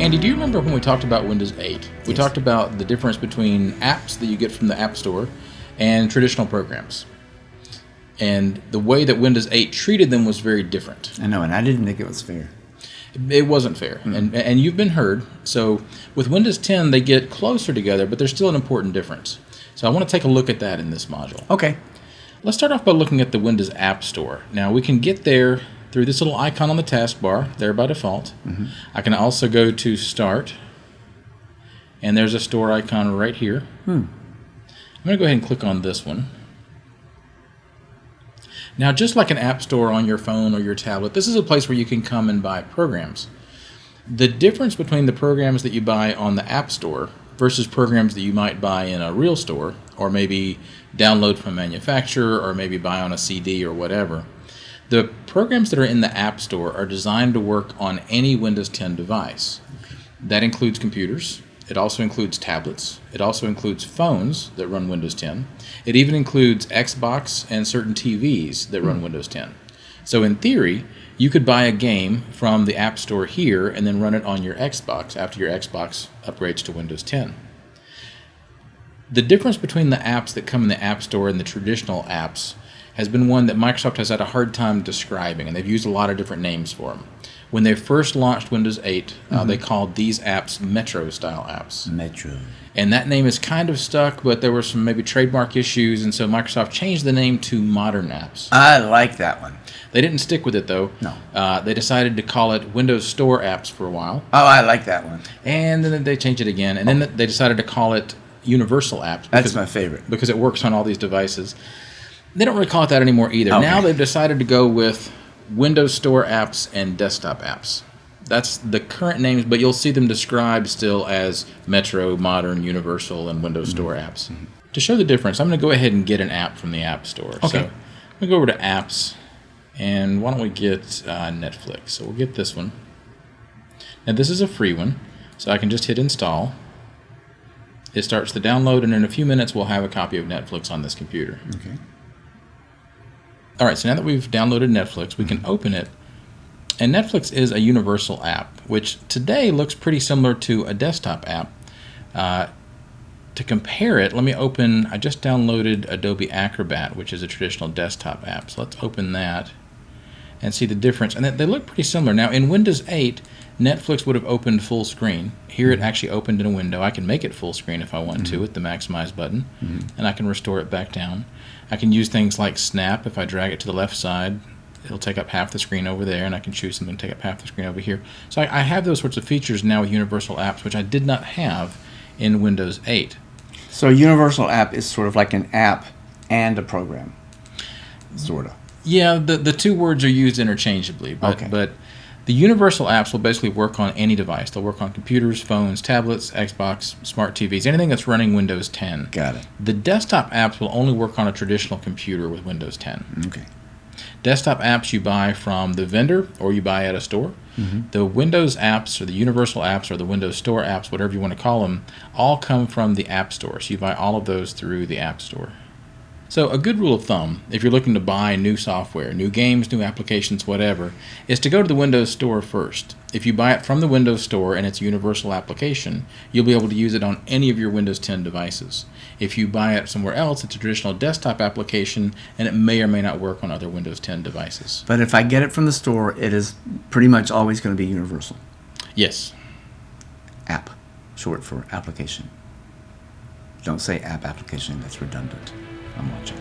Andy, do you remember when we talked about Windows 8? We talked about the difference between apps that you get from the App Store and traditional programs. And the way that Windows 8 treated them was very different. I know, and I didn't think it was fair. It wasn't fair. And you've been heard. So with Windows 10, they get closer together, but there's still an important difference. So I want to take a look at that in this module. Okay. Let's start off by looking at the Windows App Store. Now, we can get there through this little icon on the taskbar, there by default. I can also go to Start, and there's a store icon right here. I'm going to go ahead and click on this one. Now, just like an app store on your phone or your tablet, this is a place where you can come and buy programs. The difference between the programs that you buy on the App Store versus programs that you might buy in a real store, or maybe download from a manufacturer, or maybe buy on a CD or whatever, the programs that are in the App Store are designed to work on any Windows 10 device. That includes computers. It also includes tablets. It also includes phones that run Windows 10. It even includes Xbox and certain TVs that run Windows 10. So in theory, you could buy a game from the App Store here and then run it on your Xbox after your Xbox upgrades to Windows 10. The difference between the apps that come in the App Store and the traditional apps has been one that Microsoft has had a hard time describing, and they've used a lot of different names for them. When they first launched Windows 8, they called these apps Metro-style apps. Metro. And that name is kind of stuck, but there were some maybe trademark issues, and so Microsoft changed the name to Modern Apps. I like that one. They didn't stick with it, though. No. They decided to call it Windows Store Apps for a while. Oh, I like that one. And then they changed it again, and then they decided to call it Universal Apps. That's my favorite. Because it works on all these devices. They don't really call it that anymore either. Okay. Now they've decided to go with Windows Store Apps and Desktop Apps. That's the current names, but you'll see them described still as Metro, Modern, Universal, and Windows Store Apps. To show the difference, I'm going to go ahead and get an app from the App Store. Okay. So I'm going to go over to Apps, and why don't we get Netflix? So we'll get this one. Now this is a free one, so I can just hit Install. It starts the download, and in a few minutes we'll have a copy of Netflix on this computer. Okay. All right, so now that we've downloaded Netflix, we can open it. And Netflix is a universal app, which today looks pretty similar to a desktop app. To compare it, let me open, I just downloaded Adobe Acrobat, which is a traditional desktop app. So let's open that and see the difference. And they look pretty similar. Now, in Windows 8, Netflix would have opened full screen. Here it actually opened in a window. I can make it full screen if I want to with the maximize button, and I can restore it back down. I can use things like snap. If I drag it to the left side, it'll take up half the screen over there, and I can choose something to take up half the screen over here. So I have those sorts of features now with universal apps, which I did not have in Windows 8. So a universal app is sort of like an app and a program, sort of. Yeah, the two words are used interchangeably, but the universal apps will basically work on any device. They'll work on computers, phones, tablets, Xbox, smart TVs, anything that's running Windows 10. Got it. The desktop apps will only work on a traditional computer with Windows 10. Okay. Desktop apps you buy from the vendor or you buy at a store. The Windows apps or the Universal apps or the Windows Store apps, whatever you want to call them, all come from the App Store. So you buy all of those through the App Store. So a good rule of thumb, if you're looking to buy new software, new games, new applications, whatever, is to go to the Windows Store first. If you buy it from the Windows Store and it's a universal application, you'll be able to use it on any of your Windows 10 devices. If you buy it somewhere else, it's a traditional desktop application, and it may or may not work on other Windows 10 devices. But if I get it from the store, it is pretty much always going to be universal. Yes. App, short for application. Don't say app application, that's redundant. I'm watching.